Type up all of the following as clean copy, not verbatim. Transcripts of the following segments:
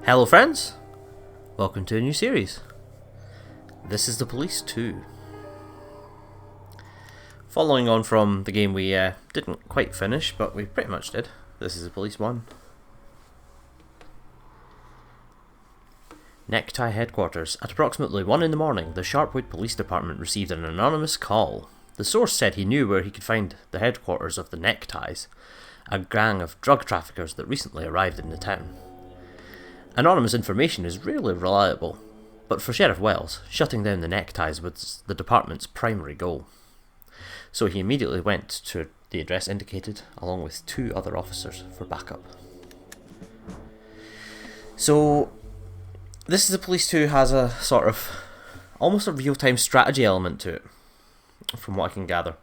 Hello friends, welcome to a new series. This is The Police 2. Following on from the game we didn't quite finish, but we pretty much did. This is The Police 1. Necktie Headquarters. At approximately 1 in the morning, the Sharpwood Police Department received an anonymous call. The source said he knew where he could find the headquarters of the Neckties, a gang of drug traffickers that recently arrived in the town. Anonymous information is rarely reliable, but for Sheriff Wells, shutting down the Neckties was the department's primary goal. So he immediately went to the address indicated, along with 2 other officers for backup. So, This is the Police 2 has a sort of, almost a real-time strategy element to it, from what I can gather.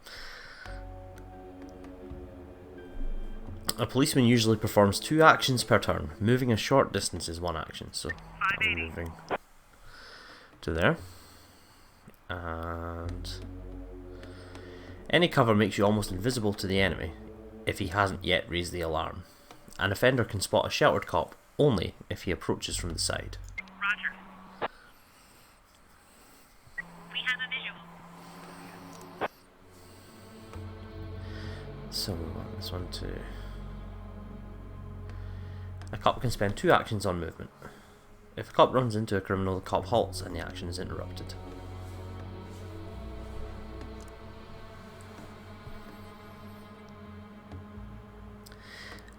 A policeman usually performs 2 actions per turn. Moving a short distance is 1 action, so I'm moving to there. And any cover makes you almost invisible to the enemy if he hasn't yet raised the alarm. An offender can spot a sheltered cop only if he approaches from the side. Roger. We have a visual. So we want this one to... A cop can spend 2 actions on movement. If a cop runs into a criminal, the cop halts and the action is interrupted.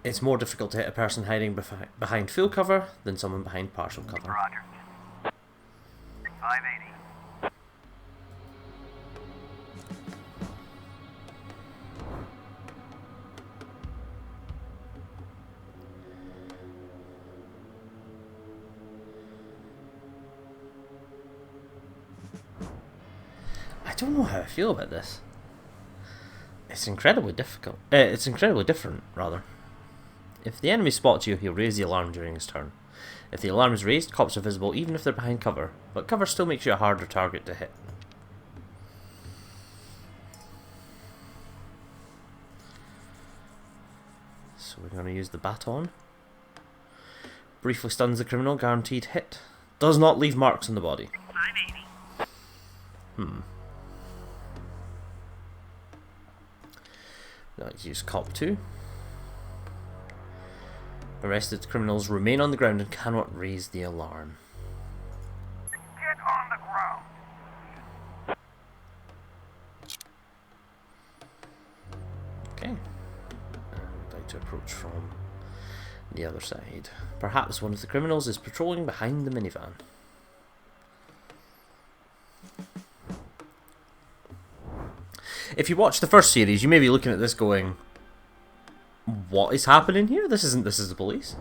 It's more difficult to hit a person hiding behind full cover than someone behind partial cover. Roger. 580. I don't know how I feel about this. It's incredibly difficult. It's incredibly different, rather. If the enemy spots you, he'll raise the alarm during his turn. If the alarm is raised, cops are visible even if they're behind cover, but cover still makes you a harder target to hit. So we're going to use the baton. Briefly stuns the criminal, guaranteed hit. Does not leave marks on the body. 580. Let's use cop 2. Arrested criminals remain on the ground and cannot raise the alarm. Get on the ground. Okay. And I'd like to approach from the other side. Perhaps one of the criminals is patrolling behind the minivan. If you watch the first series, you may be looking at this going, what is happening here? This is the police.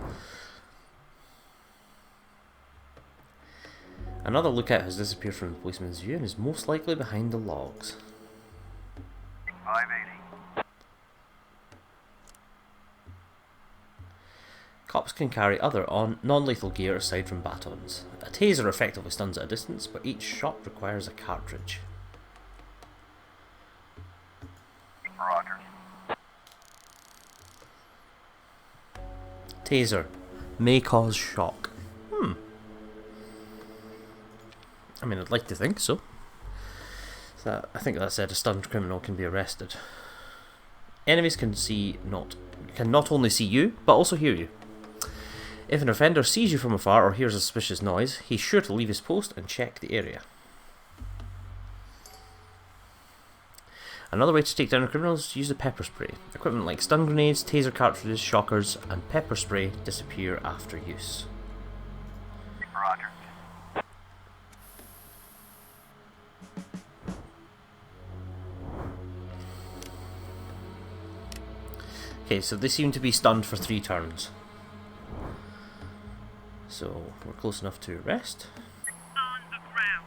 Another lookout has disappeared from the policeman's view and is most likely behind the logs. 580. Cops can carry other non-lethal gear aside from batons. A taser effectively stuns at a distance, but each shot requires a cartridge. Roger. Taser may cause shock. I mean, I'd like to think so. I think that said, a stunned criminal can be arrested. Enemies can not only see you, but also hear you. If an offender sees you from afar or hears a suspicious noise, he's sure to leave his post and check the area. Another way to take down a criminal is to use the pepper spray. Equipment like stun grenades, taser cartridges, shockers, and pepper spray disappear after use. Roger. Okay, so they seem to be stunned for 3 turns. So we're close enough to arrest. On the ground.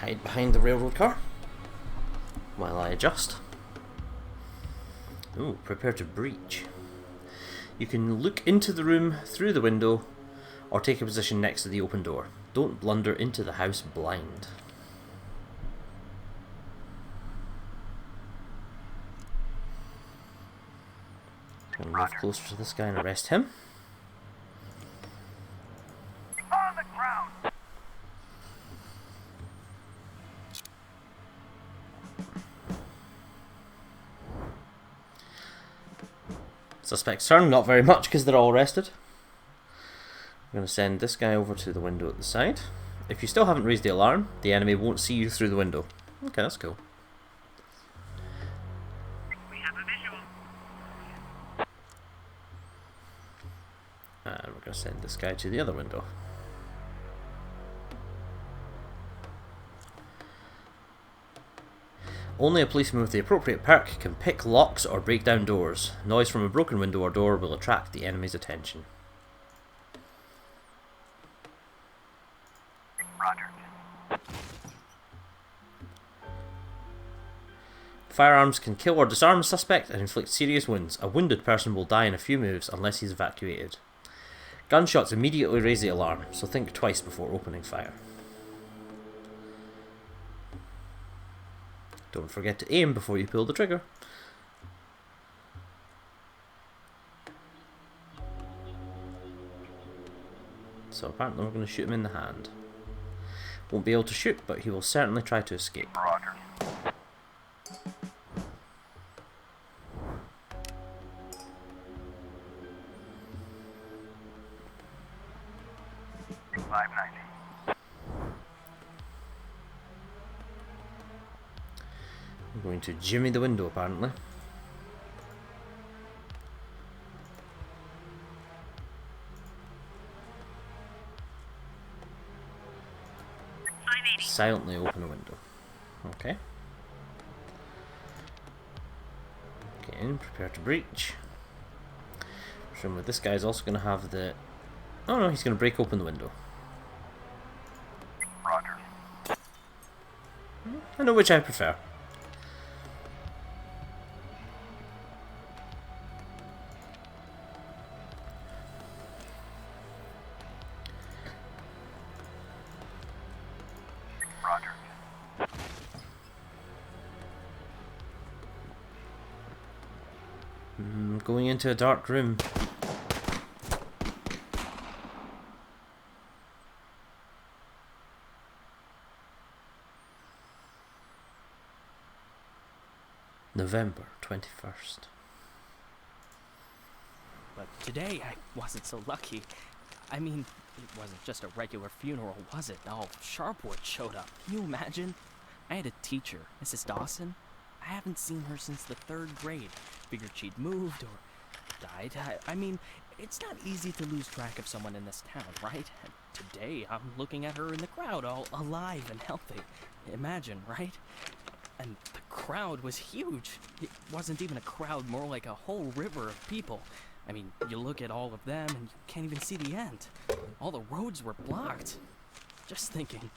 Hide behind the railroad car while I adjust. Ooh, prepare to breach. You can look into the room through the window or take a position next to the open door. Don't blunder into the house blind. Gonna move closer to this guy and arrest him. On the ground. Suspect's turn, not very much because they're all arrested. I'm going to send this guy over to the window at the side. If you still haven't raised the alarm, the enemy won't see you through the window. Okay, that's cool. We have a visual. And we're going to send this guy to the other window. Only a policeman with the appropriate perk can pick locks or break down doors. Noise from a broken window or door will attract the enemy's attention. Roger. Firearms can kill or disarm a suspect and inflict serious wounds. A wounded person will die in a few moves unless he's evacuated. Gunshots immediately raise the alarm, so think twice before opening fire. Don't forget to aim before you pull the trigger. So apparently we're going to shoot him in the hand. Won't be able to shoot, but he will certainly try to escape. Roger. $590. I'm going to jimmy the window apparently. Silently open a window. Okay. Get in, prepare to breach. Presumably this guy's also going to have the... Oh no, he's going to break open the window. Roger. I know which I prefer. Roger. Going into a dark room. November 21st. But today I wasn't so lucky. I mean, it wasn't just a regular funeral, was it? All Sharpwood showed up. Can you imagine? I had a teacher, Mrs. Dawson. I haven't seen her since the 3rd grade. Figured she'd moved or died. I mean, it's not easy to lose track of someone in this town, right? And today I'm looking at her in the crowd, all alive and healthy. Imagine, right? And the crowd was huge. It wasn't even a crowd, more like a whole river of people. I mean, you look at all of them and you can't even see the end. All the roads were blocked. Just thinking.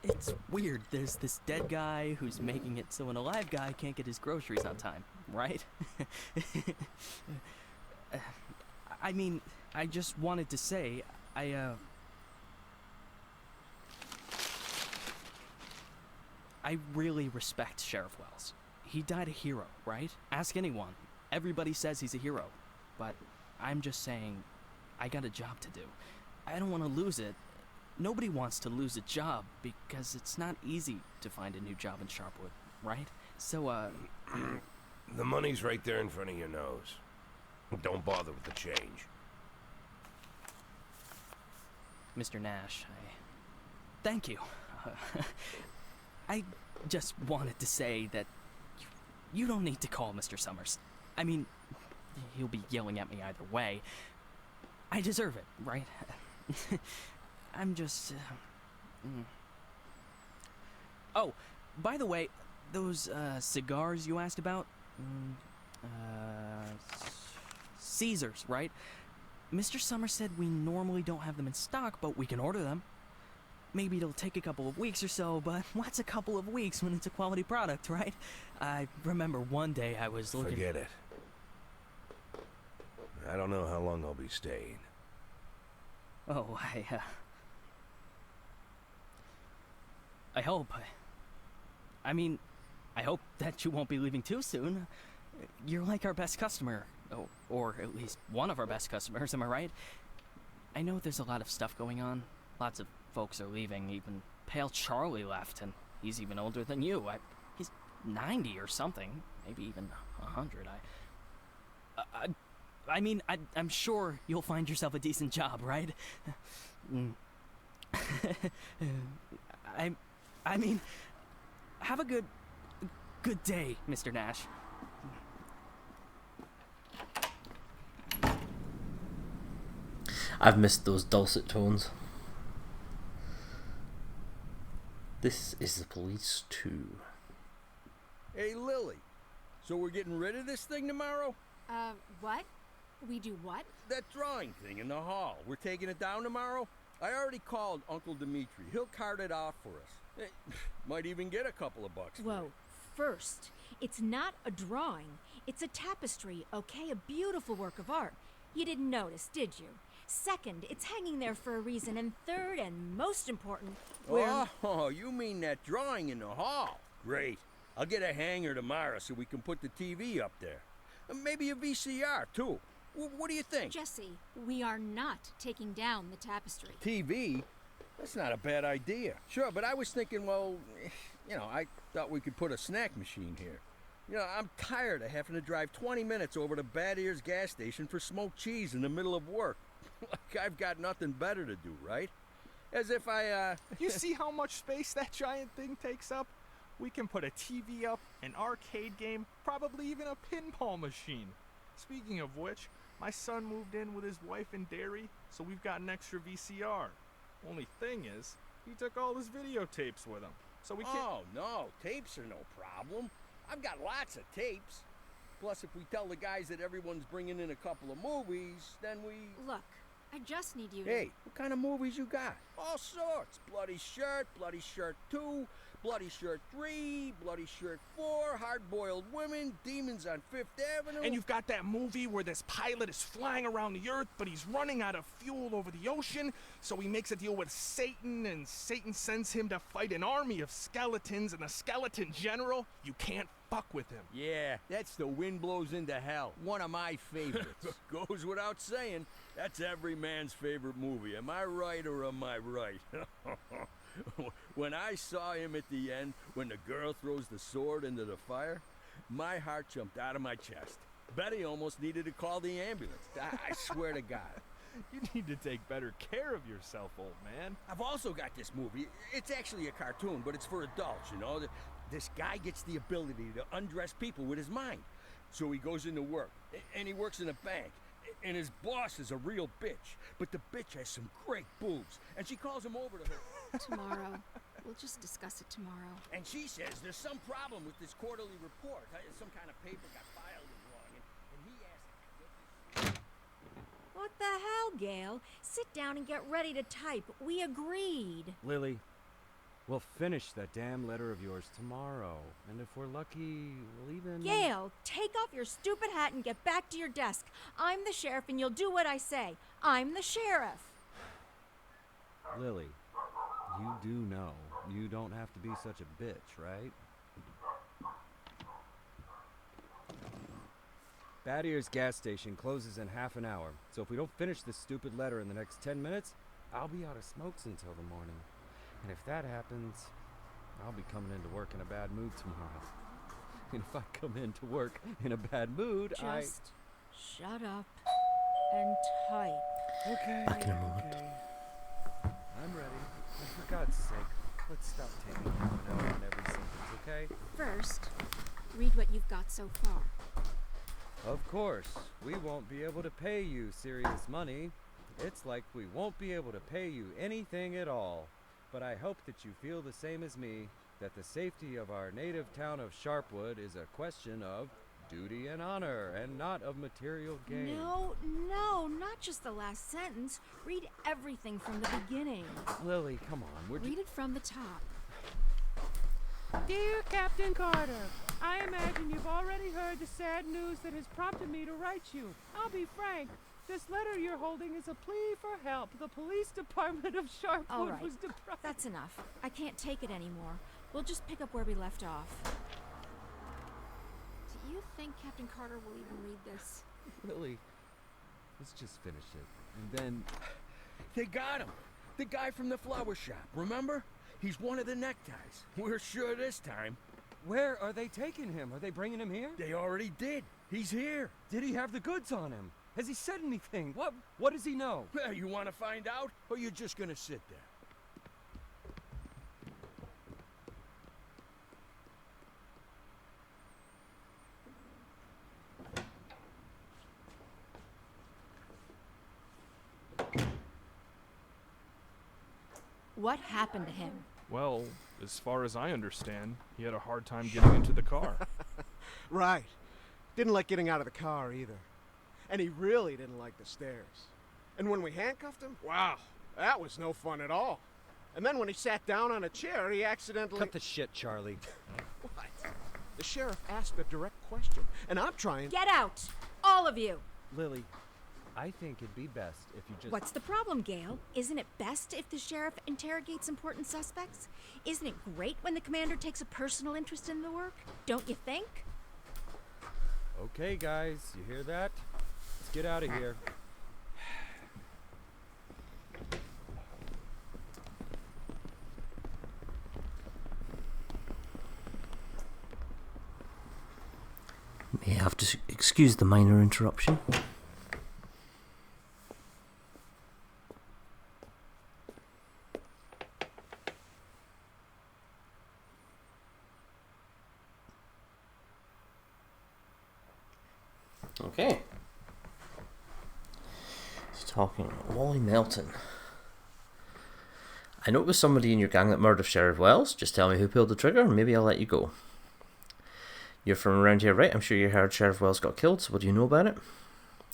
It's weird. There's this dead guy who's making it so an alive guy can't get his groceries on time, right? I mean, I just wanted to say, I really respect Sheriff Wells. He died a hero, right? Ask anyone. Everybody says he's a hero. But I'm just saying, I got a job to do. I don't want to lose it. Nobody wants to lose a job because it's not easy to find a new job in Sharpwood, right? So, The money's right there in front of your nose. Don't bother with the change. Mr. Nash, thank you. I just wanted to say that you don't need to call Mr. Summers. I mean, he'll be yelling at me either way. I deserve it, right? I'm just... Oh, by the way, those cigars you asked about? Caesars, right? Mr. Summers said we normally don't have them in stock, but we can order them. Maybe it'll take a couple of weeks or so, but what's a couple of weeks when it's a quality product, right? I remember one day I was looking... Forget it. I don't know how long I'll be staying. Oh, I hope. I mean, I hope that you won't be leaving too soon. You're like our best customer. Oh, or at least one of our best customers, am I right? I know there's a lot of stuff going on. Lots of folks are leaving. Even Pale Charlie left, and he's even older than you. He's 90 or something. Maybe even 100. I'm sure you'll find yourself a decent job, right? I mean, have a good day, Mr. Nash. I've missed those dulcet tones. This is the police too. Hey, Lily. So we're getting rid of this thing tomorrow? What? We do what? That drawing thing in the hall. We're taking it down tomorrow? I already called Uncle Dimitri. He'll cart it off for us. Might even get a couple of bucks. Whoa. First, it's not a drawing. It's a tapestry, okay? A beautiful work of art. You didn't notice, did you? Second, it's hanging there for a reason. And third, and most important, Oh, you mean that drawing in the hall? Great. I'll get a hanger tomorrow so we can put the TV up there. Maybe a VCR, too. What do you think? Jesse, we are not taking down the tapestry. TV? That's not a bad idea. Sure, but I was thinking, well, I thought we could put a snack machine here. I'm tired of having to drive 20 minutes over to Bad Ears gas station for smoked cheese in the middle of work. Like I've got nothing better to do, right? As if You see how much space that giant thing takes up? We can put a TV up, an arcade game, probably even a pinball machine. Speaking of which, my son moved in with his wife and dairy, so we've got an extra VCR. Only thing is, he took all his videotapes with him, so we can't... Oh, no, tapes are no problem. I've got lots of tapes. Plus, if we tell the guys that everyone's bringing in a couple of movies, then we... Look, I just need you to... Hey, what kind of movies you got? All sorts. Bloody Shirt 2, Bloody Shirt 3, Bloody Shirt 4, Hard-Boiled Women, Demons on Fifth Avenue. And you've got that movie where this pilot is flying around the Earth, but he's running out of fuel over the ocean, so he makes a deal with Satan, and Satan sends him to fight an army of skeletons, and the skeleton general, you can't fuck with him. Yeah, that's The Wind Blows into Hell. One of my favorites. Goes without saying, that's every man's favorite movie. Am I right or am I right? When I saw him at the end, when the girl throws the sword into the fire, my heart jumped out of my chest. Betty almost needed to call the ambulance. I swear to God. You need to take better care of yourself, old man. I've also got this movie. It's actually a cartoon, but it's for adults, This guy gets the ability to undress people with his mind. So he goes into work, and he works in a bank. And his boss is a real bitch. But the bitch has some great boobs. And she calls him over to her. Tomorrow. We'll just discuss it tomorrow. And she says there's some problem with this quarterly report. Some kind of paper got filed wrong. And he asks... What the hell, Gail? Sit down and get ready to type. We agreed. Lily, we'll finish that damn letter of yours tomorrow. And if we're lucky, we'll even... Gail, take off your stupid hat and get back to your desk. I'm the sheriff and you'll do what I say. I'm the sheriff. Lily, you do know you don't have to be such a bitch, right? Bad Ears gas station closes in half an hour, so if we don't finish this stupid letter in the next 10 minutes, I'll be out of smokes until the morning. And if that happens, I'll be coming into work in a bad mood tomorrow. And if I come into work in a bad mood, Just shut up and type. Okay, Back in a moment. okay. I'm ready. And for God's sake, let's stop taking half an hour on every sentence, okay? First, read what you've got so far. Of course, we won't be able to pay you serious money. It's like we won't be able to pay you anything at all. But I hope that you feel the same as me, that the safety of our native town of Sharpwood is a question of duty and honor, and not of material gain. No, not just the last sentence. Read everything from the beginning. Lily, come on, Read it from the top. Dear Captain Carter, I imagine you've already heard the sad news that has prompted me to write you. I'll be frank. This letter you're holding is a plea for help. The police department of Sharpwood All right, was deprived. that's enough. I can't take it anymore. We'll just pick up where we left off. Do you think Captain Carter will even read this? Lily, let's just finish it. And then... They got him. The guy from the flower shop, remember? He's one of the neckties. We're sure this time. Where are they taking him? Are they bringing him here? They already did. He's here. Did he have the goods on him? Has he said anything? What does he know? Well, you want to find out? Or you're just gonna sit there? What happened to him? Well, as far as I understand, he had a hard time getting into the car. Right. Didn't like getting out of the car either. And he really didn't like the stairs. And when we handcuffed him, wow, that was no fun at all. And then when he sat down on a chair, he accidentally... Cut the shit, Charlie. What? The sheriff asked a direct question, and I'm trying... Get out! All of you! Lily, I think it'd be best if you just... What's the problem, Gail? Isn't it best if the sheriff interrogates important suspects? Isn't it great when the commander takes a personal interest in the work? Don't you think? Okay, guys, you hear that? Let's get out of here. May I have to excuse the minor interruption. Okay. He's talking Wally Melton. I know it was somebody in your gang that murdered Sheriff Wells. Just tell me who pulled the trigger and maybe I'll let you go. You're from around here, right? I'm sure you heard Sheriff Wells got killed, so what do you know about it?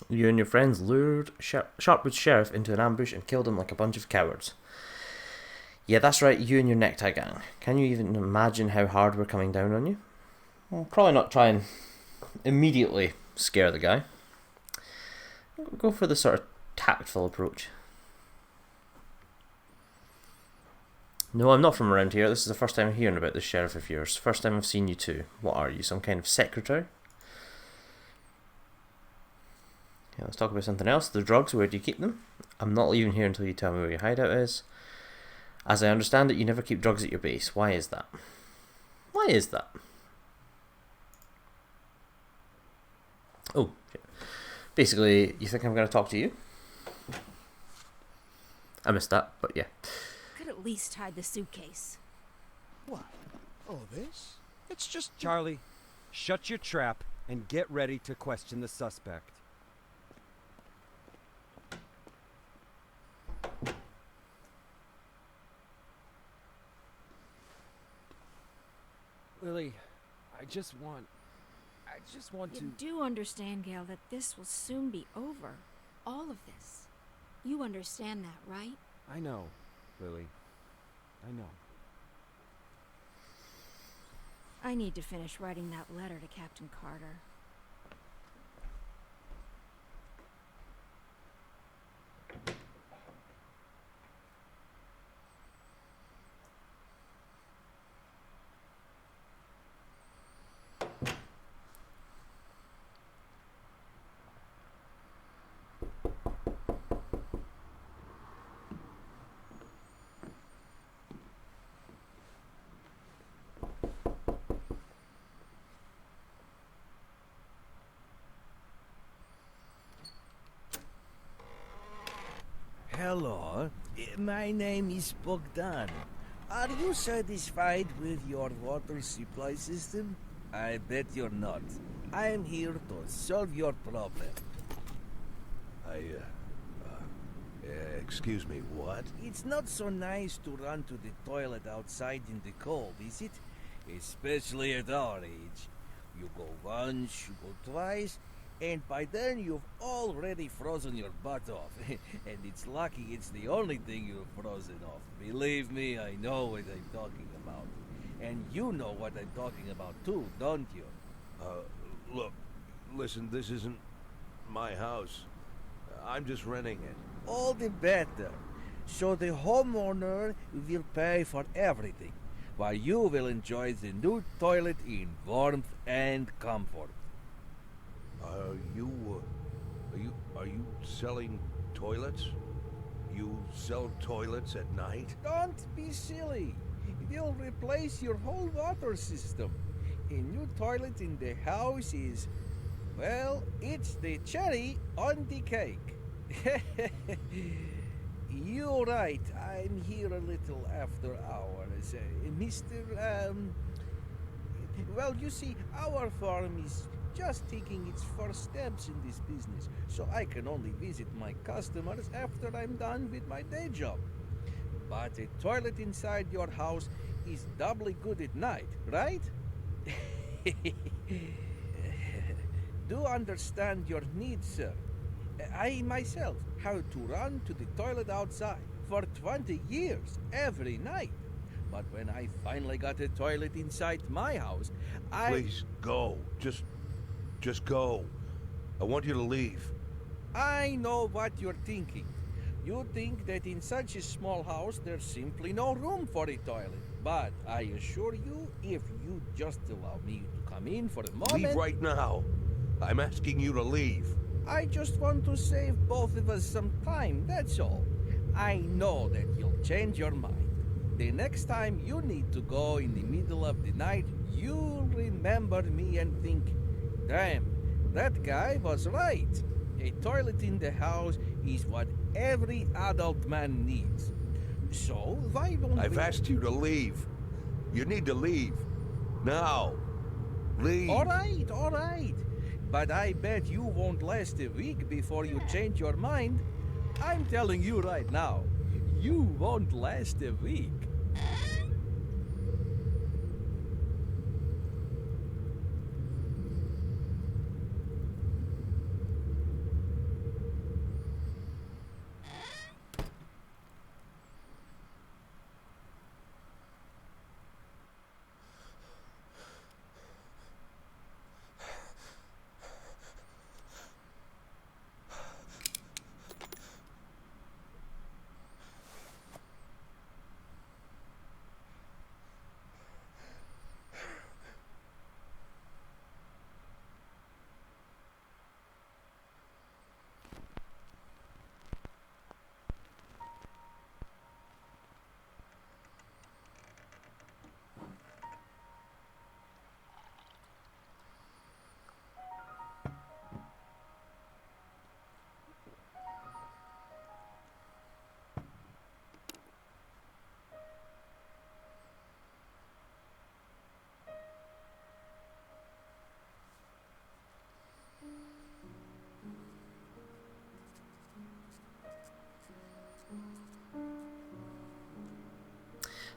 You and your friends lured Sharpwood's sheriff into an ambush and killed him like a bunch of cowards. Yeah, that's right, you and your necktie gang. Can you even imagine how hard we're coming down on you? Well, probably not try and immediately scare the guy. Go for the sort of tactful approach. No, I'm not from around here. This is the first time I'm hearing about this sheriff of yours. First time I've seen you two. What are you, some kind of secretary? Okay, let's talk about something else. The drugs, where do you keep them? I'm not leaving here until you tell me where your hideout is. As I understand it, you never keep drugs at your base. Why is that? Why is that? Oh, shit. Basically, you think I'm going to talk to you? I missed that, but yeah. Could at least hide the suitcase. What? Oh, this? It's just... Charlie, shut your trap and get ready to question the suspect. Lily, I just want to... You do understand, Gail, that this will soon be over. All of this. You understand that, right? I know, Lily. I know. I need to finish writing that letter to Captain Carter. Hello, my name is Bogdan. Are you satisfied with your water supply system? I bet you're not. I am here to solve your problem. Excuse me, what? It's not so nice to run to the toilet outside in the cold, is it? Especially at our age. You go once, you go twice, and by then you've already frozen your butt off. And it's lucky it's the only thing you've frozen off. Believe me, I know what I'm talking about. And you know what I'm talking about too, don't you? Look, listen, this isn't my house. I'm just renting it. All the better. So the homeowner will pay for everything, while you will enjoy the new toilet in warmth and comfort. You Are you selling toilets? You sell toilets at night? Don't be silly. They'll replace your whole water system. A new toilet in the house is, well, it's the cherry on the cake. You're right. I'm here a little after hours. Mr. Well, you see, our farm is just taking its first steps in this business, so I can only visit my customers after I'm done with my day job. But a toilet inside your house is doubly good at night, right? Do understand your needs, sir. I myself had to run to the toilet outside for 20 years every night. But when I finally got a toilet inside my house, Please, go. Just go. I want you to leave. I know what you're thinking. You think that in such a small house there's simply no room for a toilet. But I assure you, if you just allow me to come in for a moment... Leave right now. I'm asking you to leave. I just want to save both of us some time, that's all. I know that you'll change your mind. The next time you need to go in the middle of the night, you'll remember me and think, damn, that guy was right. A toilet in the house is what every adult man needs. So, why don't I've asked you to leave. You need to leave. Now. Leave. All right. But I bet you won't last a week before you change your mind. I'm telling you right now, you won't last a week.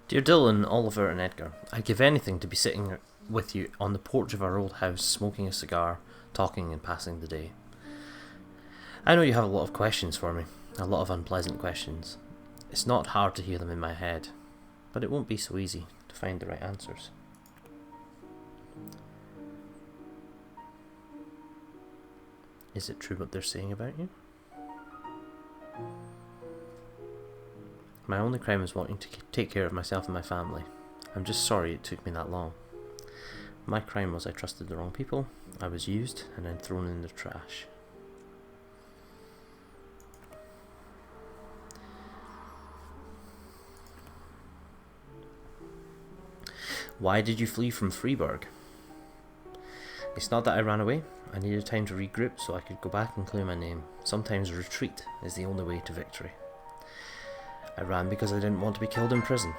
Dear Dylan, Oliver and Edgar, I'd give anything to be sitting with you on the porch of our old house, smoking a cigar, talking and passing the day. I know you have a lot of questions for me, a lot of unpleasant questions. It's not hard to hear them in my head, but it won't be so easy to find the right answers. Is it true what they're saying about you? My only crime is wanting to take care of myself and my family. I'm just sorry it took me that long. My crime was I trusted the wrong people, I was used and then thrown in the trash. Why did you flee from FREEBURG? It's not that I ran away, I needed time to regroup so I could go back and clear my name. Sometimes retreat is the only way to victory. I ran because I didn't want to be killed in prison.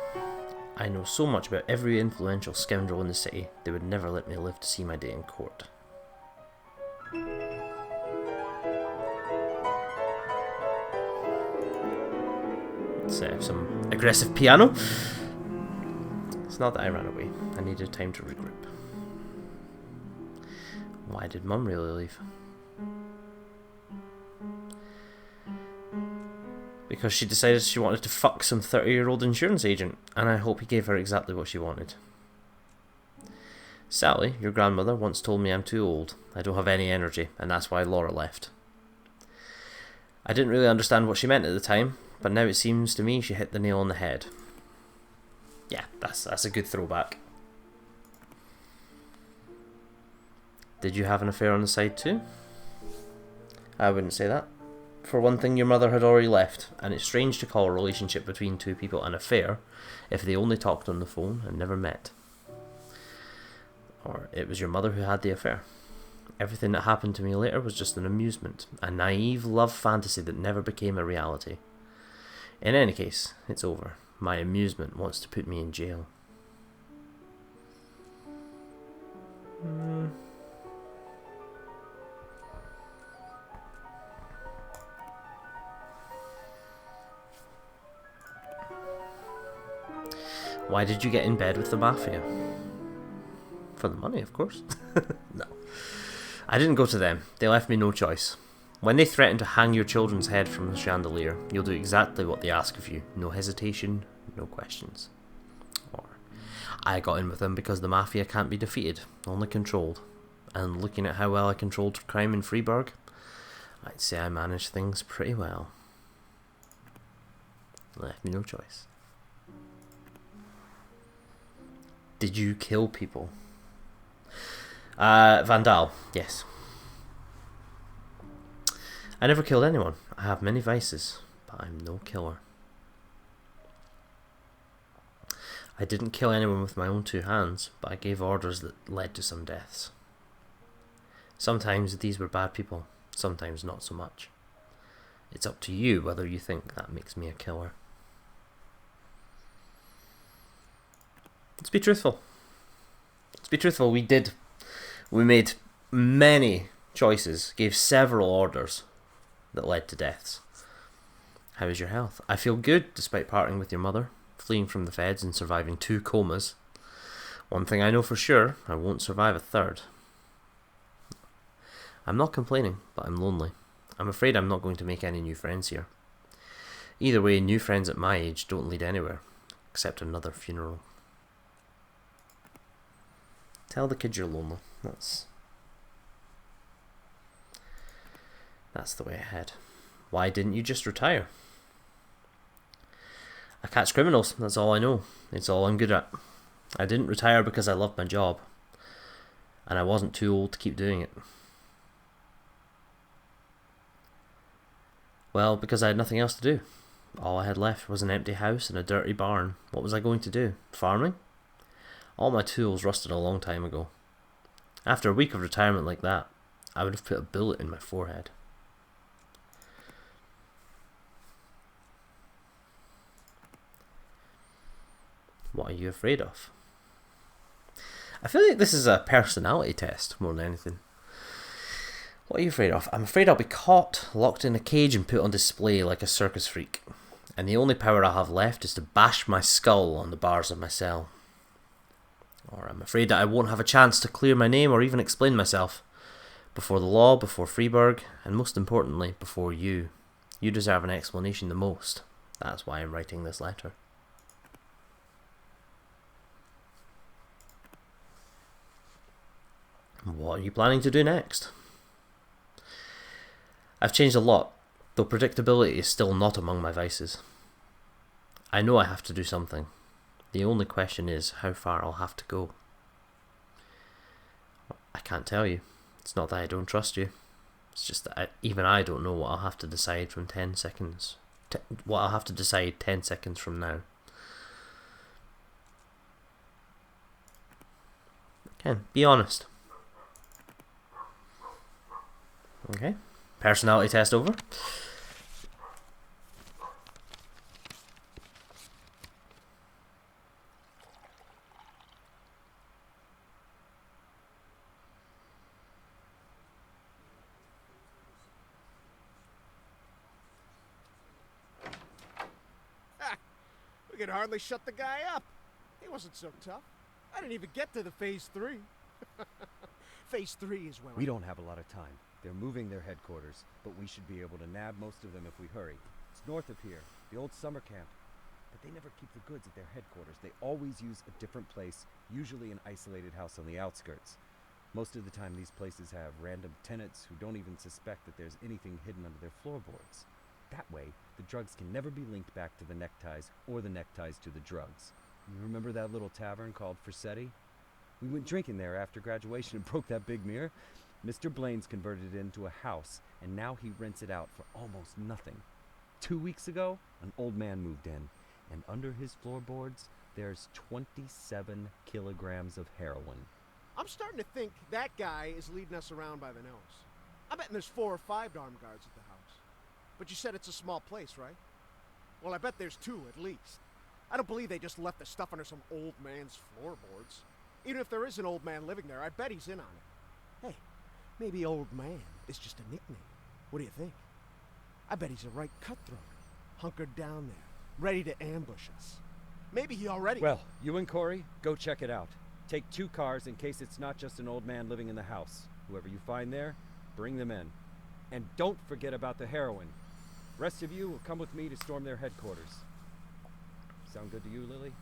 I know so much about every influential scoundrel in the city, they would never let me live to see my day in court. Let's have some aggressive piano. It's not that I ran away, I needed time to regroup. Why did Mum really leave? Because she decided she wanted to fuck some 30-year-old insurance agent, and I hope he gave her exactly what she wanted. Sally, your grandmother, once told me I'm too old, I don't have any energy, and that's why Laura left. I didn't really understand what she meant at the time, but now it seems to me she hit the nail on the head. Yeah, that's a good throwback. Did you have an affair on the side too? I wouldn't say that. For one thing, your mother had already left, and it's strange to call a relationship between two people an affair if they only talked on the phone and never met. Or it was your mother who had the affair. Everything that happened to me later was just an amusement, a naive love fantasy that never became a reality. In any case, it's over. My amusement wants to put me in jail. Why did you get in bed with the mafia? For the money, of course. No. I didn't go to them. They left me no choice. When they threaten to hang your children's head from the chandelier, you'll do exactly what they ask of you. No hesitation, no questions. Or, I got in with them because the mafia can't be defeated, only controlled. And looking at how well I controlled crime in FREEBURG, I'd say I managed things pretty well. Left me no choice. Did you kill people? Vandal, yes. I never killed anyone. I have many vices, but I'm no killer. I didn't kill anyone with my own two hands, but I gave orders that led to some deaths. Sometimes these were bad people, sometimes not so much. It's up to you whether you think that makes me a killer. Let's be truthful. Let's be truthful, we made many choices, gave several orders that led to deaths. How is your health? I feel good despite parting with your mother, fleeing from the feds and surviving 2 comas. One thing I know for sure, I won't survive a third. I'm not complaining, but I'm lonely. I'm afraid I'm not going to make any new friends here. Either way, new friends at my age don't lead anywhere, except another funeral. Tell the kids you're lonely. That's the way ahead. Why didn't you just retire? I catch criminals, that's all I know. It's all I'm good at. I didn't retire because I loved my job. And I wasn't too old to keep doing it. Well, because I had nothing else to do. All I had left was an empty house and a dirty barn. What was I going to do? Farming? All my tools rusted a long time ago. After a week of retirement like that, I would have put a bullet in my forehead. What are you afraid of? I feel like this is a personality test more than anything. What are you afraid of? I'm afraid I'll be caught, locked in a cage and put on display like a circus freak. And the only power I have left is to bash my skull on the bars of my cell. Or I'm afraid that I won't have a chance to clear my name or even explain myself. Before the law, before FREEBURG, and most importantly, before you. You deserve an explanation the most. That's why I'm writing this letter. What are you planning to do next? I've changed a lot, though predictability is still not among my vices. I know I have to do something. The only question is how far I'll have to go. I can't tell you. It's not that I don't trust you. It's just that even I don't know what I'll have to decide from 10 seconds. What I'll have to decide 10 seconds from now. Ken, be honest. Okay. Personality test over. We could hardly shut the guy up. He wasn't so tough. I didn't even get to the Phase 3. Phase 3 is where We don't have a lot of time. They're moving their headquarters, but we should be able to nab most of them if we hurry. It's north of here, the old summer camp. But they never keep the goods at their headquarters. They always use a different place, usually an isolated house on the outskirts. Most of the time these places have random tenants who don't even suspect that there's anything hidden under their floorboards. That way, the drugs can never be linked back to the neckties or the neckties to the drugs. You remember that little tavern called Frissetti? We went drinking there after graduation and broke that big mirror. Mr. Blaine's converted it into a house, and now he rents it out for almost nothing. 2 weeks ago, an old man moved in, and under his floorboards, there's 27 kilograms of heroin. I'm starting to think that guy is leading us around by the nose. I bet there's 4 or 5 armed guards at the house. But you said it's a small place, right? Well, I bet there's 2 at least. I don't believe they just left the stuff under some old man's floorboards. Even if there is an old man living there, I bet he's in on it. Hey, maybe old man is just a nickname. What do you think? I bet he's a right cutthroat, hunkered down there, ready to ambush us. Maybe he already... Well, you and Corey, go check it out. Take 2 cars in case it's not just an old man living in the house. Whoever you find there, bring them in. And don't forget about the heroin. Rest of you will come with me to storm their headquarters. Sound good to you, Lily?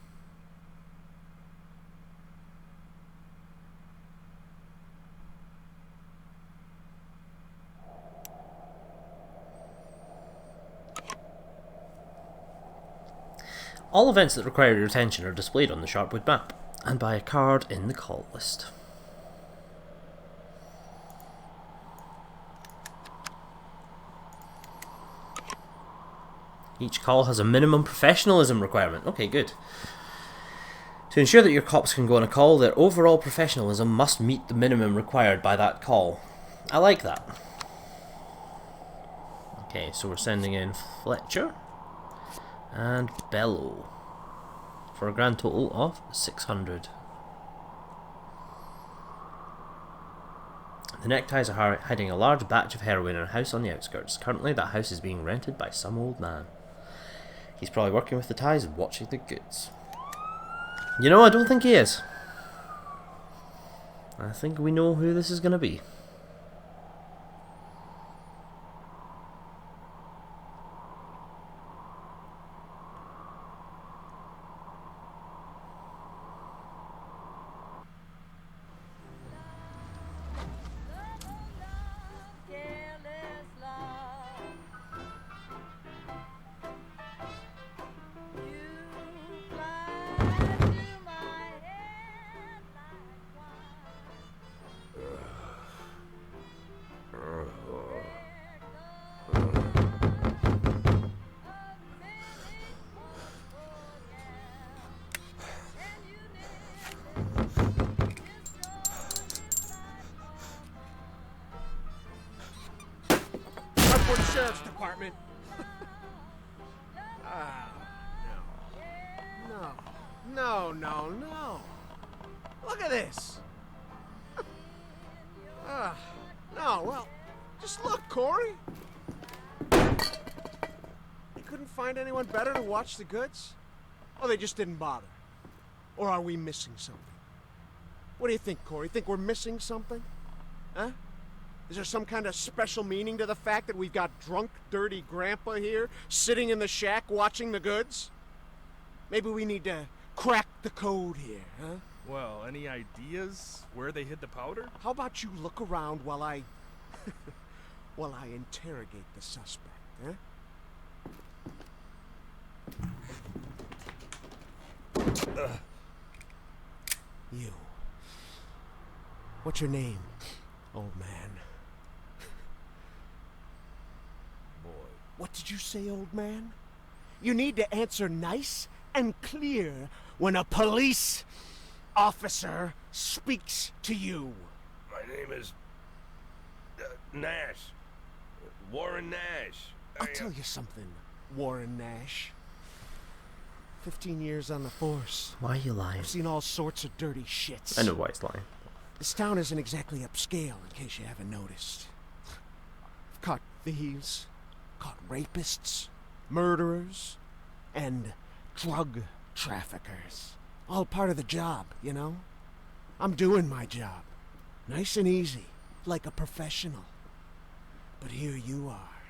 All events that require your attention are displayed on the Sharpwood map, and by a card in the call list. Each call has a minimum professionalism requirement. Okay, good. To ensure that your cops can go on a call, their overall professionalism must meet the minimum required by that call. I like that. Okay, so we're sending in Fletcher and Bellow for a grand total of 600. The neckties are hiding a large batch of heroin in a house on the outskirts. Currently, that house is being rented by some old man. He's probably working with the ties and watching the goods. You know, I don't think he is. I think we know who this is going to be. Sheriff's Department. No. Look at this. No, well, just look, Corey. You couldn't find anyone better to watch the goods? Or they just didn't bother? Or are we missing something? What do you think, Corey? Think we're missing something? Huh? Is there some kind of special meaning to the fact that we've got drunk, dirty grandpa here, sitting in the shack watching the goods? Maybe we need to crack the code here, huh? Well, any ideas where they hid the powder? How about you look around while I... while I interrogate the suspect, huh? You. What's your name, old man? What did you say, old man? You need to answer nice and clear when a police officer speaks to you. My name is... Nash. Warren Nash. I'll tell you something, Warren Nash. 15 years on the force. Why are you lying? I've seen all sorts of dirty shits. I know why he's lying. This town isn't exactly upscale, in case you haven't noticed. I've caught thieves, caught rapists, murderers, and drug traffickers. All part of the job, you know? I'm doing my job. Nice and easy, like a professional. But here you are.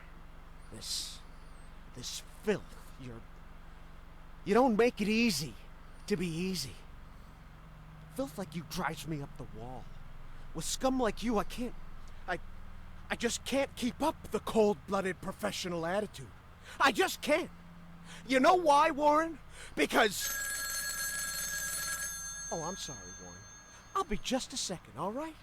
This filth. You don't make it easy to be easy. Filth like you drives me up the wall. With scum like you, I just can't keep up the cold-blooded professional attitude. I just can't. You know why, Warren? Because... Oh, I'm sorry, Warren. I'll be just a second, all right?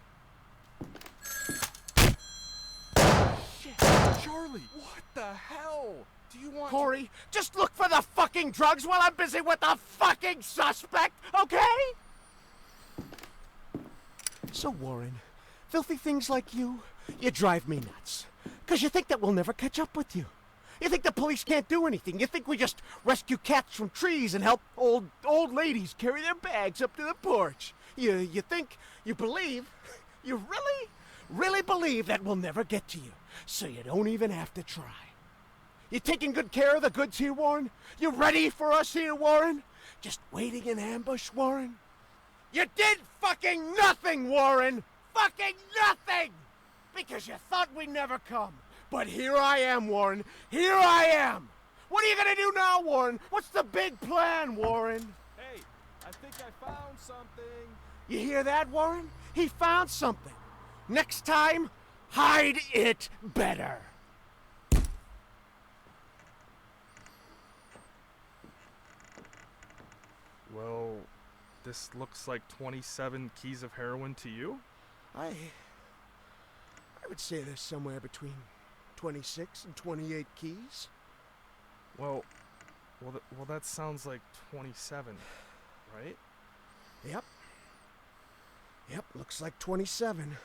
shit. Charlie, what the hell? Do you want Corey, just look for the fucking drugs while I'm busy with the fucking suspect, okay? So, Warren, filthy things like you drive me nuts. 'Cause you think that we'll never catch up with you. You think the police can't do anything. You think we just rescue cats from trees and help old ladies carry their bags up to the porch. You think, you believe, you really believe that we'll never get to you. So you don't even have to try. You taking good care of the goods here, Warren? You ready for us here, Warren? Just waiting in ambush, Warren? You did fucking nothing, Warren! Fucking nothing! Because you thought we'd never come. But here I am, Warren. Here I am! What are you gonna do now, Warren? What's the big plan, Warren? Hey, I think I found something. You hear that, Warren? He found something. Next time, hide it better. Well, this looks like 27 keys of heroin to you? I would say there's somewhere between 26 and 28 keys. Well, that sounds like 27, right? Yep. Yep, looks like 27.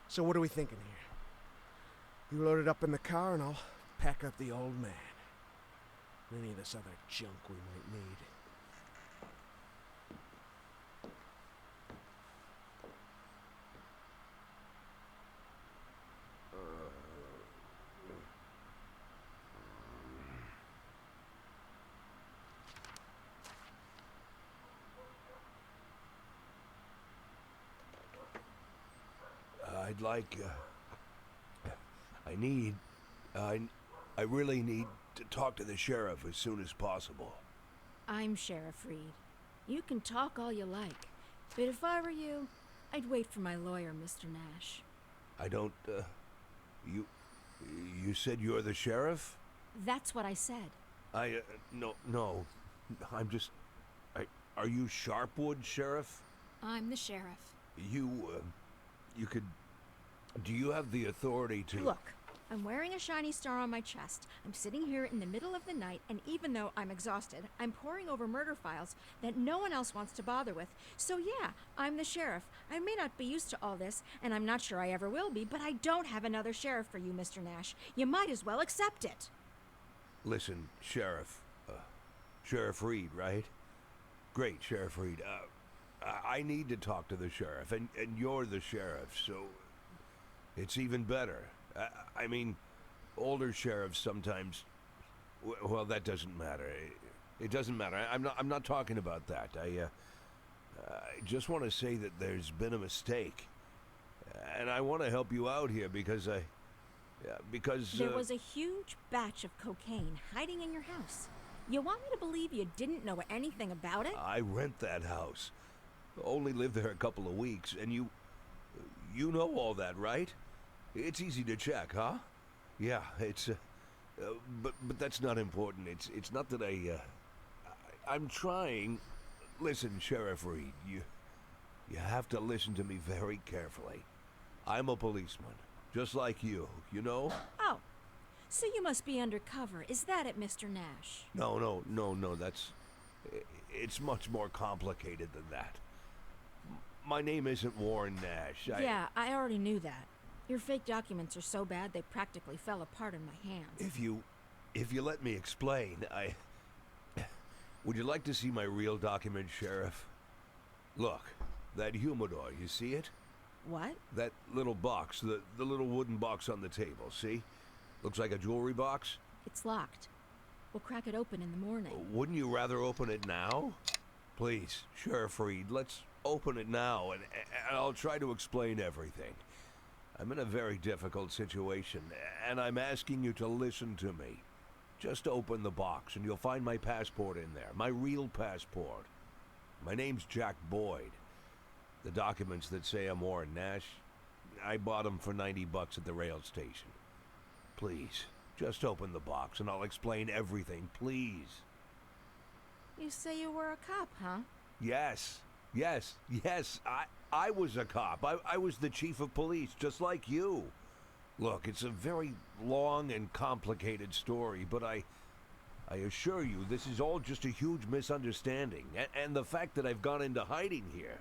So what are we thinking here? You load it up in the car and I'll pack up the old man. Any of this other junk we might need. I'd like, I really need to talk to the sheriff as soon as possible. I'm Sheriff Reed. You can talk all you like, but if I were you, I'd wait for my lawyer, Mr. Nash. I don't, you said you're the sheriff? That's what I said. No, I'm just, are you Sharpwood, Sheriff? I'm the sheriff. You could, do you have the authority to... Look, I'm wearing a shiny star on my chest. I'm sitting here in the middle of the night, and even though I'm exhausted, I'm poring over murder files that no one else wants to bother with. So yeah, I'm the sheriff. I may not be used to all this, and I'm not sure I ever will be, but I don't have another sheriff for you, Mr. Nash. You might as well accept it. Listen, Sheriff. Sheriff Reed, right? Great, Sheriff Reed. I need to talk to the sheriff, and you're the sheriff, so it's even better. I mean, older sheriffs sometimes... Well, that doesn't matter. It doesn't matter. I'm not talking about that. I just want to say that there's been a mistake. And I want to help you out here because There was a huge batch of cocaine hiding in your house. You want me to believe you didn't know anything about it? I rent that house. Only lived there a couple of weeks, and you know all that, right? It's easy to check, huh? Yeah, it's but that's not important. It's not that I'm trying. Listen, Sheriff Reed, you have to listen to me very carefully. I'm a policeman, just like you know? Oh, so you must be undercover. Is that it, Mr. Nash? No, it's much more complicated than that. My name isn't Warren Nash. Yeah, I already knew that. Your fake documents are so bad they practically fell apart in my hands. If you let me explain, would you like to see my real document, Sheriff? Look, that humidor, you see it? What? That little box, the little wooden box on the table, see? Looks like a jewelry box. It's locked. We'll crack it open in the morning. Wouldn't you rather open it now? Please, Sheriff Reed, let's open it now, and I'll try to explain everything. I'm in a very difficult situation, and I'm asking you to listen to me. Just open the box, and you'll find my passport in there, my real passport. My name's Jack Boyd. The documents that say I'm Warren Nash, I bought them for $90 at the rail station. Please, just open the box, and I'll explain everything, please. You say you were a cop, huh? Yes, Yes, I was a cop. I was the chief of police, just like you. Look, it's a very long and complicated story, but I assure you this is all just a huge misunderstanding. And the fact that I've gone into hiding here,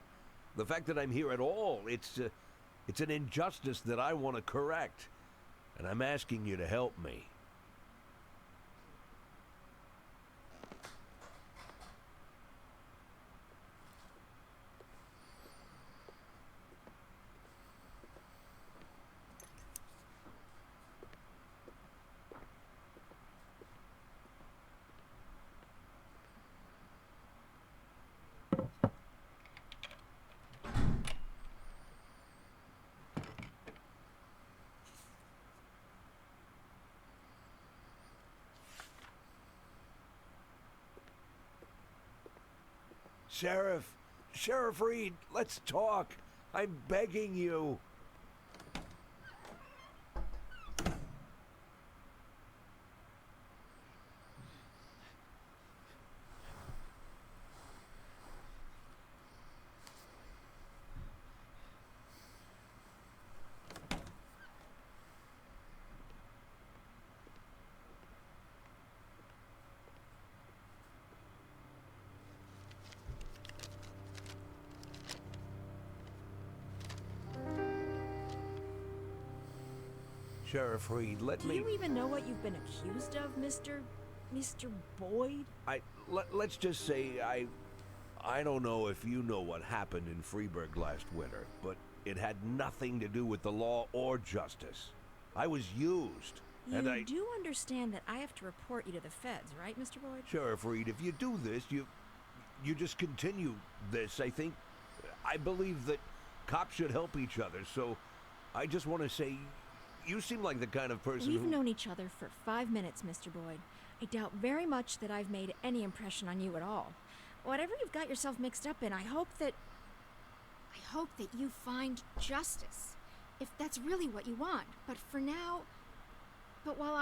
the fact that I'm here at all, it's an injustice that I want to correct. And I'm asking you to help me. Sheriff Reed, let's talk. I'm begging you. Sheriff Reed, let me... Do you even know what you've been accused of, Mr. Boyd? Let's just say I don't know if you know what happened in FREEBURG last winter, but it had nothing to do with the law or justice. I was used, and You do understand that I have to report you to the feds, right, Mr. Boyd? Sheriff Reed, if you do this, you just continue this, I believe that cops should help each other, so I just want to say... You seem like the kind of person We've who... known each other for 5 minutes, Mr. Boyd. I doubt very much that I've made any impression on you at all. Whatever you've got yourself mixed up in, I hope that you find justice. If that's really what you want. But for now, all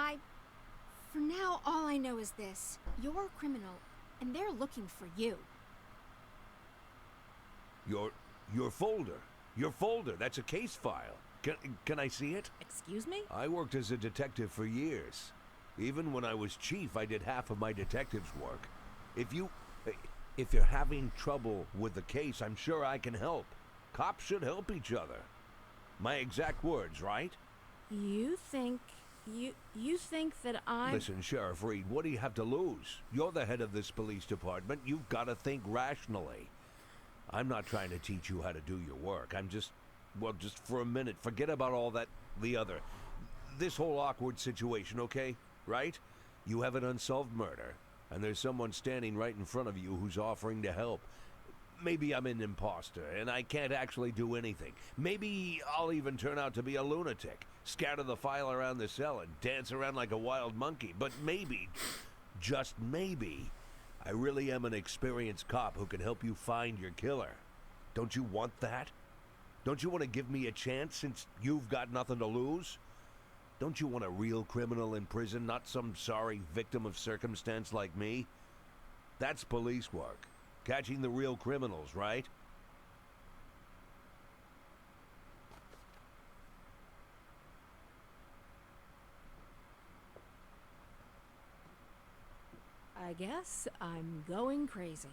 I know is this. You're a criminal, and they're looking for you. Your folder, that's a case file. Can I see it? Excuse me? I worked as a detective for years. Even when I was chief, I did half of my detective's work. If you're having trouble with the case, I'm sure I can help. Cops should help each other. My exact words, right? You think that I... Listen, Sheriff Reed, what do you have to lose? You're the head of this police department. You've got to think rationally. I'm not trying to teach you how to do your work. I'm just... Well, just for a minute, forget about all that, this whole awkward situation, okay? Right? You have an unsolved murder, and there's someone standing right in front of you who's offering to help. Maybe I'm an imposter, and I can't actually do anything. Maybe I'll even turn out to be a lunatic, scatter the file around the cell and dance around like a wild monkey. But maybe, just maybe, I really am an experienced cop who can help you find your killer. Don't you want that? Don't you want to give me a chance since you've got nothing to lose? Don't you want a real criminal in prison, not some sorry victim of circumstance like me? That's police work. Catching the real criminals, right? I guess I'm going crazy.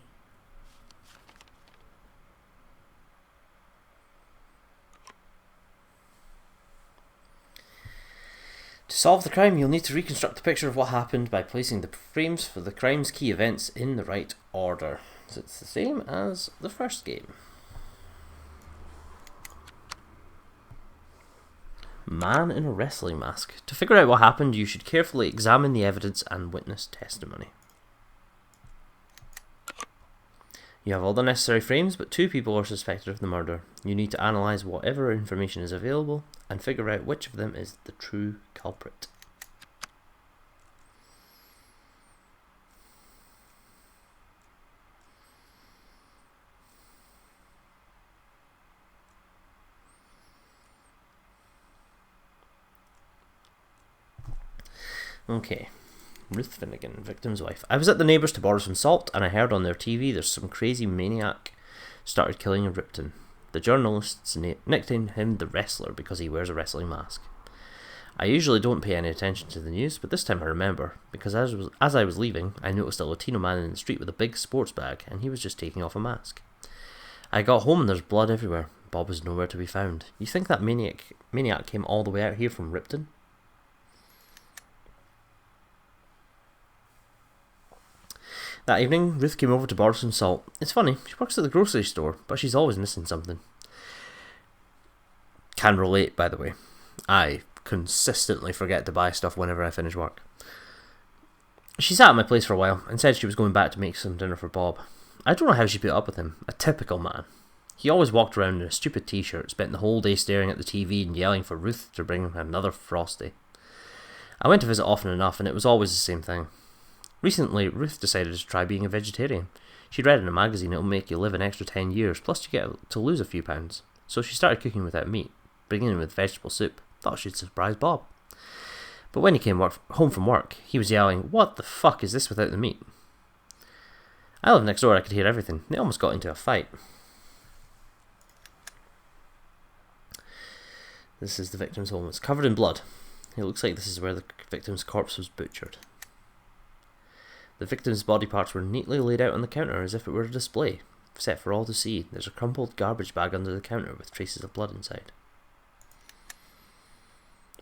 To solve the crime, you'll need to reconstruct the picture of what happened by placing the frames for the crime's key events in the right order. So it's the same as the first game. Man in a wrestling mask. To figure out what happened, you should carefully examine the evidence and witness testimony. You have all the necessary frames, but 2 people are suspected of the murder. You need to analyse whatever information is available and figure out which of them is the true culprit. Okay. Ruth Finnegan, victim's wife. I was at the neighbours to borrow some salt, and I heard on their TV there's some crazy maniac started killing Ripton. The journalists nicknamed him the Wrestler because he wears a wrestling mask. I usually don't pay any attention to the news, but this time I remember, because as I was leaving, I noticed a Latino man in the street with a big sports bag, and he was just taking off a mask. I got home and there's blood everywhere. Bob was nowhere to be found. You think that maniac came all the way out here from Ripton? That evening, Ruth came over to borrow some salt. It's funny, she works at the grocery store, but she's always missing something. Can relate, by the way. I consistently forget to buy stuff whenever I finish work. She sat at my place for a while and said she was going back to make some dinner for Bob. I don't know how she put up with him. A typical man. He always walked around in a stupid t-shirt, spent the whole day staring at the TV and yelling for Ruth to bring him another Frosty. I went to visit often enough and it was always the same thing. Recently, Ruth decided to try being a vegetarian. She'd read in a magazine it'll make you live an extra 10 years, plus you get to lose a few pounds. So she started cooking without meat, beginning with vegetable soup. Thought she'd surprise Bob. But when he came home from work, he was yelling, "What the fuck is this without the meat?" I lived next door, I could hear everything. They almost got into a fight. This is the victim's home. It's covered in blood. It looks like this is where the victim's corpse was butchered. The victim's body parts were neatly laid out on the counter as if it were a display, set for all to see. There's a crumpled garbage bag under the counter with traces of blood inside.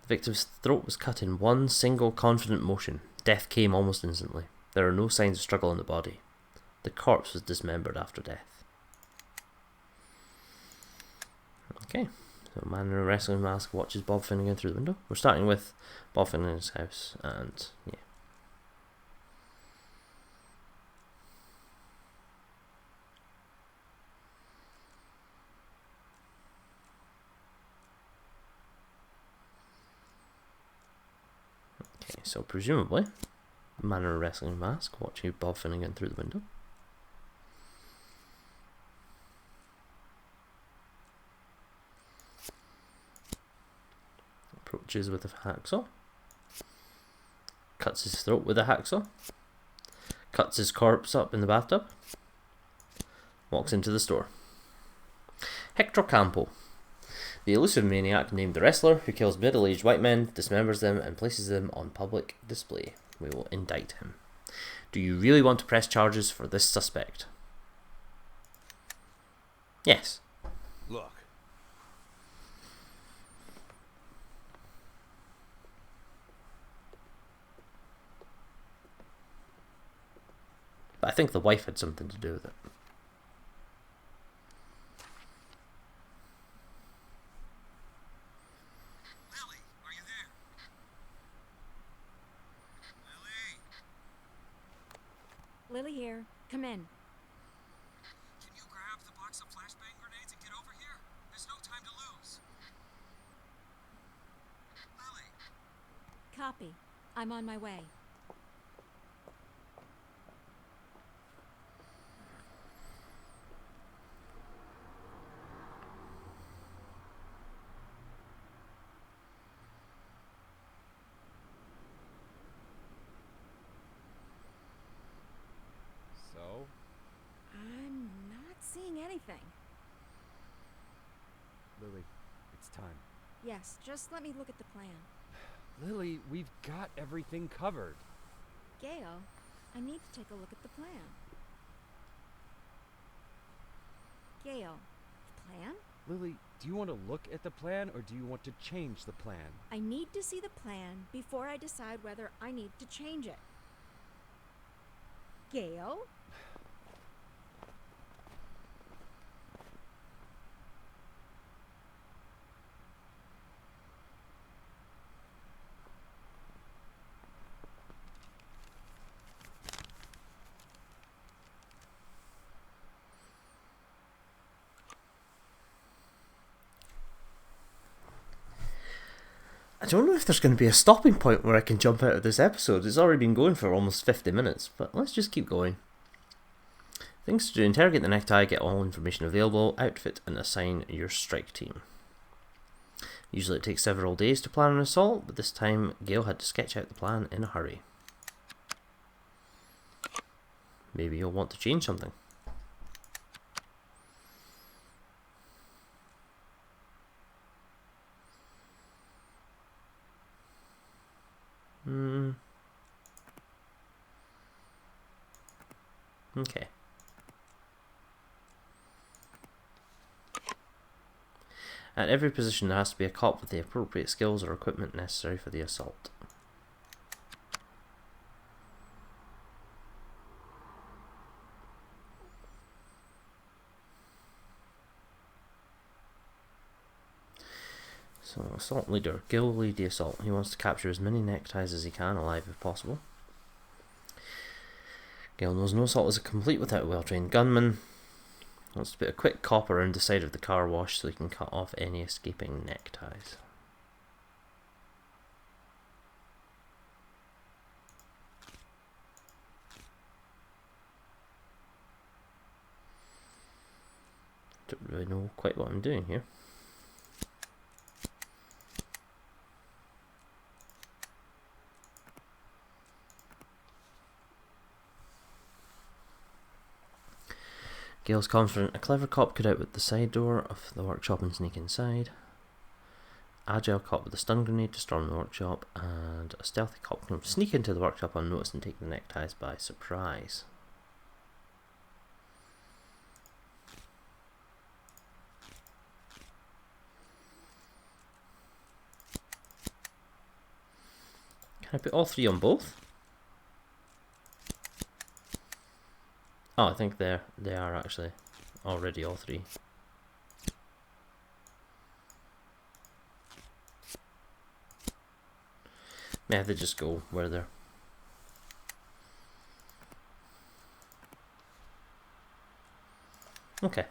The victim's throat was cut in one single confident motion. Death came almost instantly. There are no signs of struggle in the body. The corpse was dismembered after death. Okay, so a man in a wrestling mask watches Bob Finnegan through the window. We're starting with Bob Finnegan's house, and yeah. Okay, so presumably, a man in a wrestling mask watching Bob Finnegan through the window. Approaches with a hacksaw. Cuts his throat with a hacksaw. Cuts his corpse up in the bathtub. Walks into the store. Hector Campo. The elusive maniac named the Wrestler, who kills middle-aged white men, dismembers them, and places them on public display. We will indict him. Do you really want to press charges for this suspect? Yes. Look. But I think the wife had something to do with it. Lily here. Come in. Can you grab the box of flashbang grenades and get over here? There's no time to lose. Lily. Copy. I'm on my way. I'm not seeing anything. Lily, it's time. Yes, just let me look at the plan. Lily, we've got everything covered. Gail, I need to take a look at the plan. Gail, the plan? Lily, do you want to look at the plan or do you want to change the plan? I need to see the plan before I decide whether I need to change it. Gail? I don't know if there's going to be a stopping point where I can jump out of this episode. It's already been going for almost 50 minutes, but let's just keep going. Things to do: interrogate the necktie, get all information available, outfit and assign your strike team. Usually it takes several days to plan an assault, but this time Gail had to sketch out the plan in a hurry. Maybe you'll want to change something. Okay. At every position there has to be a cop with the appropriate skills or equipment necessary for the assault. So, assault leader. Gil will lead the assault. He wants to capture as many neckties as he can alive if possible. Gil knows no assault is complete without a well-trained gunman. He wants to put a quick cop around the side of the car wash so he can cut off any escaping neckties. Don't really know quite what I'm doing here. Gale's confident a clever cop could outwit the side door of the workshop and sneak inside. Agile cop with a stun grenade to storm the workshop, and a stealthy cop can sneak into the workshop unnoticed and take the neckties by surprise. Can I put all three on both? Oh, I think they are actually already all three. Yeah, they just go where they're. Okay.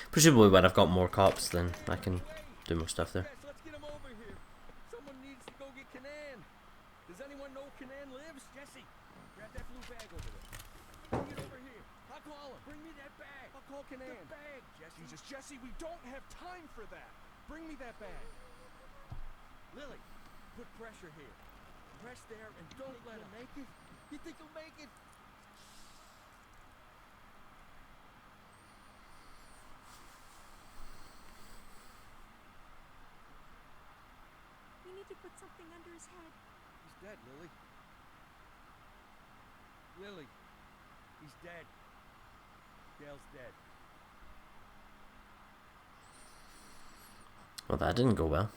Presumably when I've got more cops, then I can do more stuff there. Yes, let's get him over here. Someone needs to go get Canan. Does anyone know Canan lives? Jesse, grab that blue bag over there. Bring it over here. I'll call him. Bring me that bag. I'll call Canan. The bag, Jesse. Jesus, Jesse, we don't have time for that. Bring me that bag. Lily, put pressure here. Press there and don't let him make it. You think he'll make it? We need to put something under his head. He's dead, Lily. Lily, he's dead. Dale's dead. Well, that didn't go well.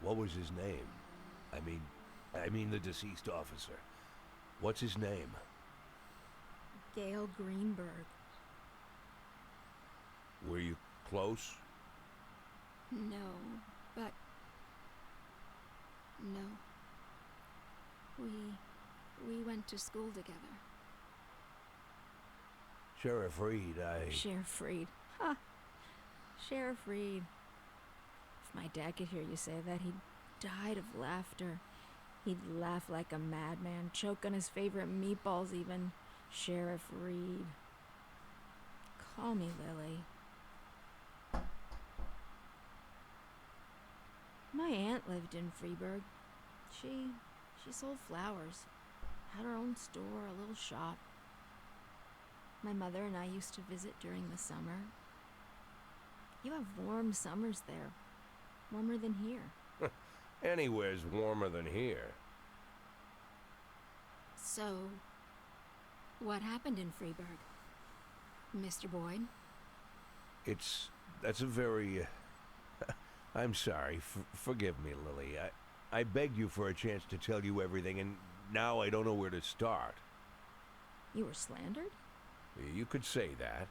What was his name? I mean the deceased officer. What's his name? Gale Greenberg. Were you close? No, but... No. We went to school together. Sheriff Reed, Sheriff Reed. Ha! Sheriff Reed. If my dad could hear you say that, he'd died of laughter. He'd laugh like a madman, choke on his favorite meatballs even. Sheriff Reed. Call me Lily. My aunt lived in Freeburg. She sold flowers. Had her own store, a little shop. My mother and I used to visit during the summer. You have warm summers there. Warmer than here. Anywhere's warmer than here. So, what happened in Freeburg, Mr. Boyd? That's a very... I'm sorry. Forgive me, Lily. I begged you for a chance to tell you everything, and now I don't know where to start. You were slandered? You could say that.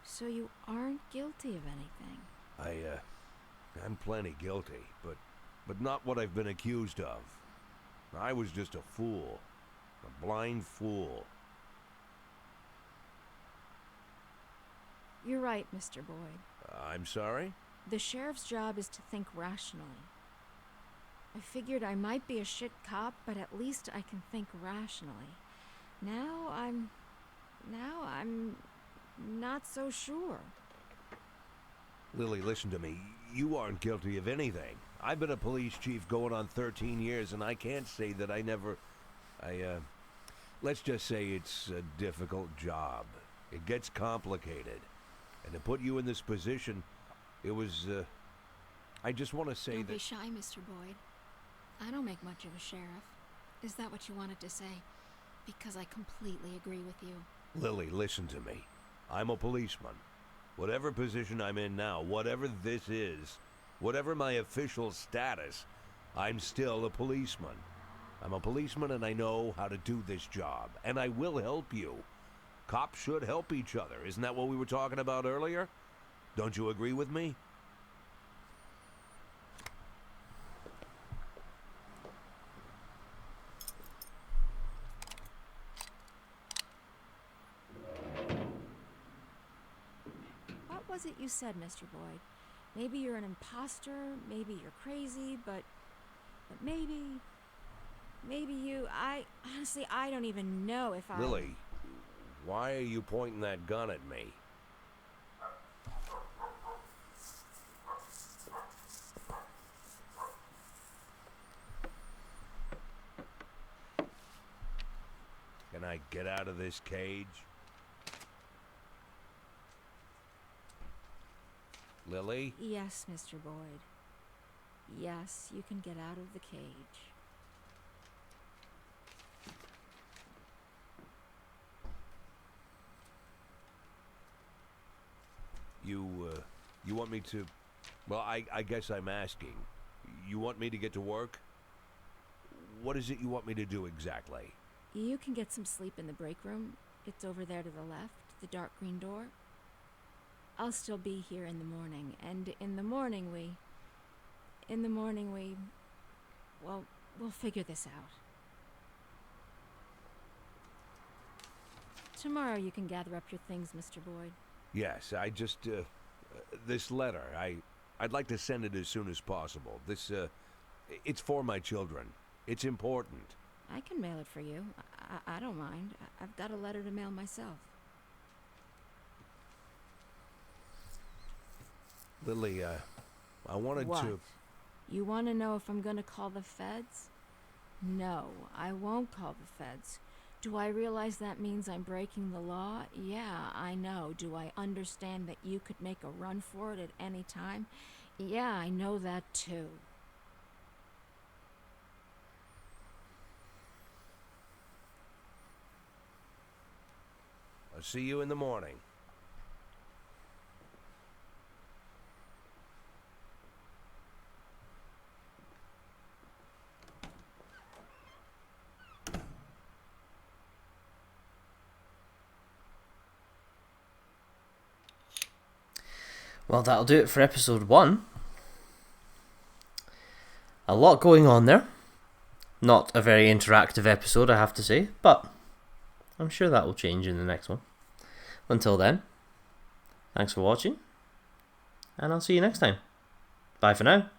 So you aren't guilty of anything? I'm plenty guilty, but not what I've been accused of. I was just a fool. A blind fool. You're right, Mr. Boyd. I'm sorry? The sheriff's job is to think rationally. I figured I might be a shit cop, but at least I can think rationally. Now I'm not so sure. Lily, listen to me. You aren't guilty of anything. I've been a police chief going on 13 years, and I can't say that let's just say it's a difficult job. It gets complicated. And to put you in this position, it was, I just want to say Don't that... be shy, Mr. Boyd. I don't make much of a sheriff. Is that what you wanted to say? Because I completely agree with you. Lily, listen to me. I'm a policeman. Whatever position I'm in now, whatever this is, whatever my official status, I'm still a policeman. I'm a policeman and I know how to do this job. And I will help you. Cops should help each other. Isn't that what we were talking about earlier? Don't you agree with me? What was it you said, Mr. Boyd? Maybe you're an imposter, maybe you're crazy, but maybe honestly, I don't even know if I... Lily, why are you pointing that gun at me? Can I get out of this cage? Lily? Yes, Mr. Boyd. Yes, you can get out of the cage. You want me to... Well, I guess I'm asking. You want me to get to work? What is it you want me to do exactly? You can get some sleep in the break room. It's over there to the left, the dark green door. I'll still be here in the morning, and in the morning we... Well, we'll figure this out. Tomorrow you can gather up your things, Mr. Boyd. Yes, I just... this letter, I'd like to send it as soon as possible. This, it's for my children. It's important. I can mail it for you. I don't mind. I've got a letter to mail myself. Lily, I wanted What? to... You want to know if I'm going to call the feds? No, I won't call the feds. Do I realize that means I'm breaking the law? Yeah, I know. Do I understand that you could make a run for it at any time? Yeah, I know that too. I'll see you in the morning. Well, that'll do it for episode 1. A lot going on there. Not a very interactive episode, I have to say, but I'm sure that will change in the next one. Until then, thanks for watching, and I'll see you next time. Bye for now.